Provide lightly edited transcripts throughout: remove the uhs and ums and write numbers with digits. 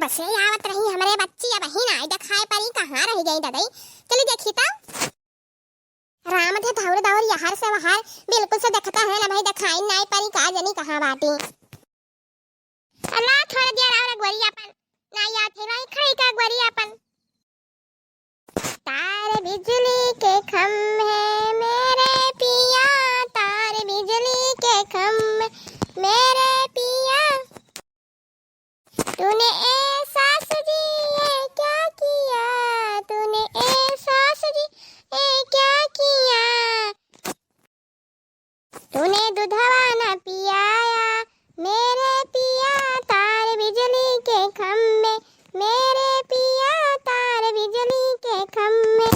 बसे आवत रही हमरे बच्ची अब ही ना दिखाए परी कहाँ रह गई ददई। चली देखी तो राम थे धौर दौर यहार से वहार बिल्कुल से देखता है ना भाई दिखाई नहीं परी का जनी कहाँ बाटी। अल्लाह थोड़ा देर और गोरियापन ना याद है भाई खड़ी का गोरियापन। तार बिजली के खंभे मेरे पिया तार बिजली के खंभे मेरे पिया तूने ऐसा सजी ये क्या किया तूने ऐसा सजी ये क्या किया तूने दूधवा न पियाया मेरे पिया तार बिजली के खंभे मेरे पिया तार बिजली के खंभे।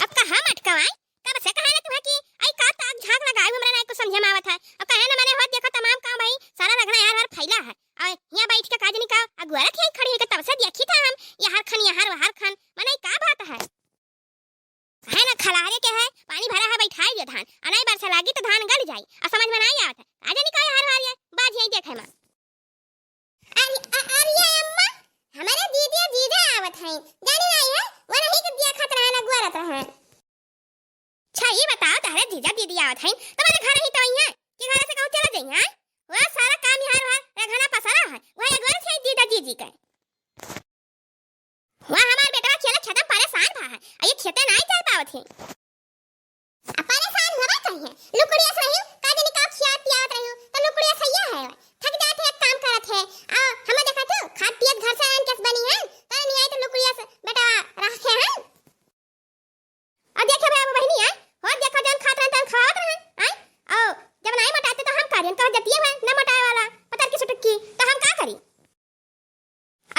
अब कहाँ मटकवाई कब से कहा ना तुम्हें कि आई का ताक झांक लगाई हमरा ना कुछ समझ में आवत है। अब कहे ना मैंने होत देखा तमाम काम भाई सारा रगना यार हर फैला है और यहां बैठ के काजनी का अगुआरा थे खड़ी है तब से देखी था हम यार खन यार वहार खन मने का बात है। है ना खलारे के है पानी भरा है बैठाई दे धान अनाई बरसा लागी तो धान गल जाई आ समझ में नहीं आवत है काजनी का यार वार ये बात यही देखे में। अरे अम्मा हमारे दीदी जीजा आवत है जानी नहीं है वो नहीं के दिया खतरा है अगुआरा रहे। अच्छा ये बताओ तारे जीजा दीदी आवत है तुम्हारे घर ही तो आई है कि घर से कहूं चला जाई है वो सारा काम यार वहां रखना पसरा है वही अगुआरा थे दीदा जीजी के वहां हमार बेटा खेला छतम परेशान भा है ये खेते नहीं चल पावत है। परेशान होबे चाहिए लुकड़िया सही काजनी का खिया पियावत रही तो लुकड़िया सही है थक जाते एक काम करत है आ हम देखा तो खाद पियत घर से आन केस बनी है तो नहीं आई तो लुकड़िया से बेटा रखे हैं और देखे बे बहनी है हो देखो जन खात रहन तन खावत रहन आई ओ जब नहीं मटाते तो हम कार्य कह जतिए है न मटाए वाला पतर की सुटकी तो हम का करी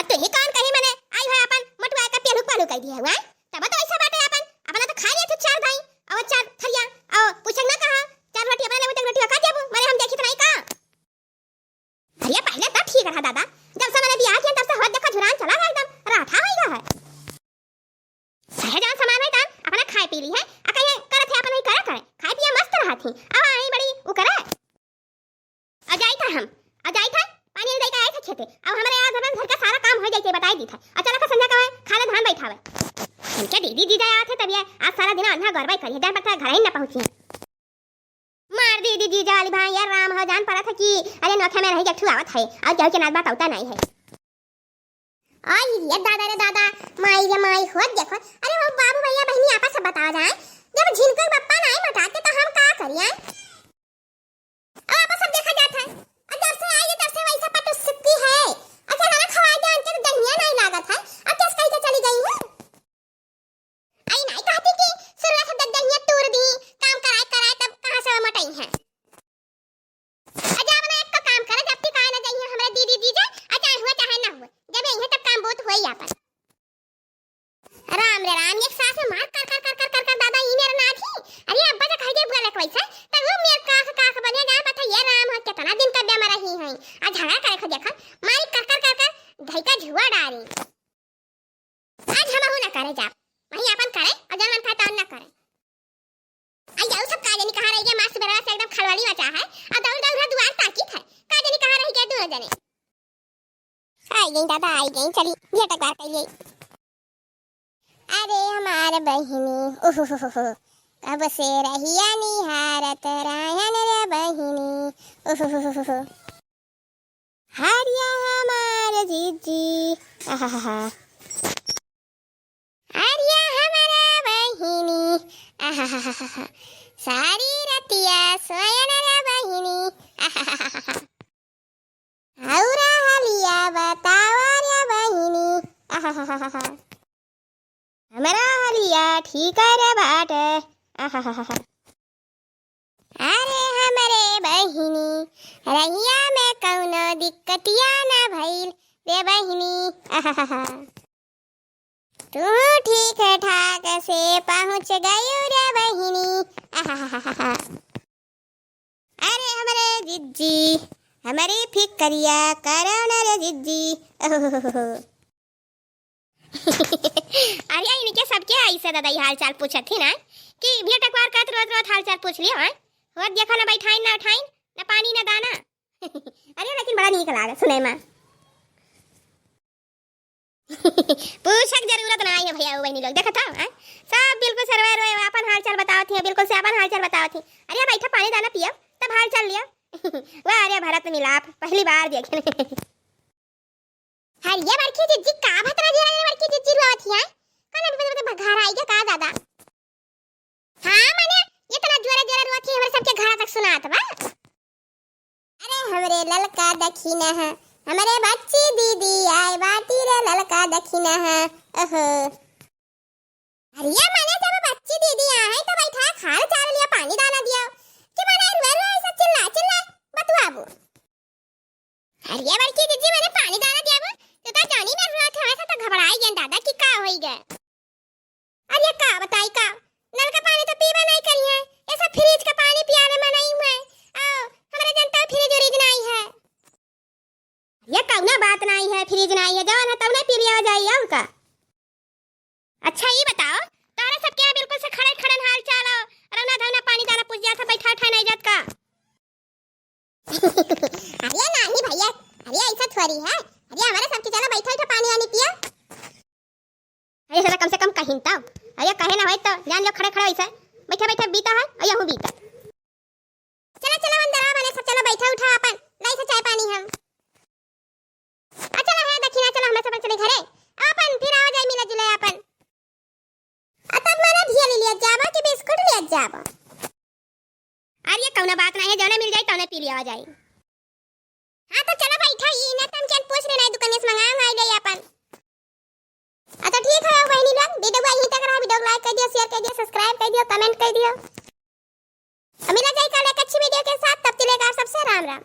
अब तो ये कान कही मैंने आई है अपन मटवा का पेलू पालू कह दिया हुआ तब तो ऐसा बात है अपन अपना तो खा लिया थे चार भाई और चार थरिया और पूछक ना कहा चार रोटी अपना ले रोटी का देबू मारे हम देखी तो नहीं का अरे पहले तो ठीक रहा दादा जब से मैंने बियाह किया तब से हद देखा झुरान चला गया एकदम राठा हो गया है सहजान सामान है ता अपना खाए पी ली है आ कहे करत है अपन ही करे खाए पिया मस्त रहा थी अब आई बड़ी वो करे अजाई था हम अजाई था पानी दे के आए थे खेते अब हमारे यहाँ घर का सारा काम हो जाए बताई दी था अचानक का संध्या का खाले धान बैठावे उनके दीदी जीजा आए थे तभी आज सारा दिन अंधा गरबाई करी डर पता घर ही ना पहुंची मार दीदी जीजा वाली भाई यार राम हो जान पड़ा था कि अरे नौखे में रही जट्ठू आवत है और जाओ के नाथ बात होता नहीं है। आई ये दादा रे दादा माई हो देखो अरे वो बाबू भैया बहनी आपस में बता जाए जब झिनकर पप्पा नहीं मटाते तो हम का करिए अब आपस में देखा जाता है और जब से आई तब से वैसा पटु सिक्की है अच्छा ना खवाई दे अंतर दहिया नहीं लागत है अब कैसे कहीं से चली गई हूं आई नहीं कहती कि शुरुआत से दहिया तोड़ दी काम कराए तब कहां से मटाई है अजा बना एक काम करे जब तक आए ना जाइए हमारे दीदी दीजा अच्छा हुआ चाहे ना हुआ जब यही तक काम बहुत हुई अपन राम रे राम एक सास में मार कर दादा ई मेरा ना थी अरे अब्बा जा कह दे बुआ लक वैसा तब वो मेरे काख बने जा बता ये राम है कितना दिन तक बेमा रही है आज झगड़ा करे खो देखा मारी कर धइका झुआ डारी आज हम हो ना करे जा वही अपन करे और जन मन था ना करे आई जाओ सब काजनी कहां रह गया मास बेरा से एकदम खलवाली मचा है और दौड़ दुआर ताकी था काजनी कहां रह गया दोनों जने आई गई दादा आई गई चली झटक बार कहिए अरे हमारे बहिनी ओहो कब से रहिया निहारत रायन रे बहिनी ओहो हरिया हमारे जीजी आहा हरिया हमारे बहिनी आहा सारी रतिया सोयन रे बहिनी आहा औरा हलिया बतावा रे बहिनी आहा हमारा हलिया ठीक रे बाट आहा अरे हमारे बहिनी रहिया में कौनो दिक्कतिया ना भइल रे बहिनी आहा तू ठीक ठाक से पहुंच गई रे बहिनी आहा अरे हमारे जिज्जी हमारी फिक्रिया करो न रे जिज्जी अरे इनके सबके ऐसे दादा हाल चाल पूछत थी ना कि भेटकवार का रोज हाल चाल पूछ लियो हो देखो ना बैठाइन ना उठाइन ना पानी ना दाना अरे लेकिन बड़ा नीक लागे सुने में पूछक जरूरत नहीं है भैया बहनी लोग देखत हो सब बिल्कुल सरवे रोए अपन हाल चाल बतावत थी बिल्कुल से अपन हाल चाल बतावत थी। अरे बैठा पानी दाना पियो तब हाल चाल लियो। वाह अरे भारत मिलाप पहली बार देखे। हरिया बड़की जिज्जी का भतरा दिया रे बड़की जिज्जी रोवत है कौन घर आई के का दादा। हां माने इतना जोरे जोरे रोवत है हमरे सबके घर तक सुनात बा। अरे हमरे ललका दखिना है हमारे बच्ची दीदी आए बाटी रे ललका दखिना है। ओहो हरिया माने जब बच्ची दीदी आए तो बैठा खाल चाल लिया पानी दाना दिया कि माने रो ऐसा चिल्ला चिल्ला बतवाबू। हरिया बड़की दीदी मैंने पानी दाना दिया तो जानी में रोत है तो घबराई गया दादा कि का होई गए। अरे का बताई का नल का पानी तो पीबा नहीं करी है ऐसा फ्रिज का पानी पियावे में नहीं हुआ आओ हमारे जनता फ्रिज ओरिज नहीं है। ये कौना बात नहीं है फ्रिज नहीं है जवान है तब नहीं पी लिया जाए और का। अच्छा ये बताओ तारा सब क्या बिल्कुल से खड़े खड़े हाल चाल रौना धौना पानी दाना पूछ जा था बैठा उठा नहीं जात का। अरे नानी भैया अरे ऐसा थोड़ी है अरे हमारे सबकी चलो बैठा उठा पानी आनी पिया। अरे साला कम से कम कहीं तो अरे कहे ना भाई तो जान लो खड़े खड़े ऐसा बैठा बैठा बीता है और यहू बीता। चलो चलो अंदर आ बने सब चलो बैठा उठा अपन लाई से चाय पानी हम चलो है दखिना चलो हम सब चले घरे अपन फिर आ जाए मिला जुले अपन तब मैंने धिया ले लिया जाबा कि बिस्कुट ले जाबा। अरे कौना बात नहीं है जौने मिल जाए तौने पी लिया जाए। हां तो चलो बैठा ई ना तुम चल पूछ लेना दुकान से मंगा आई ले अपन। अच्छा ठीक है बहनी लोग वीडियो यहीं तक रहा वीडियो लाइक कर दियो शेयर कर दियो सब्सक्राइब कर दियो कमेंट कर दियो। मिला जाए कल एक अच्छी वीडियो के साथ तब तक के लिए सबसे राम राम।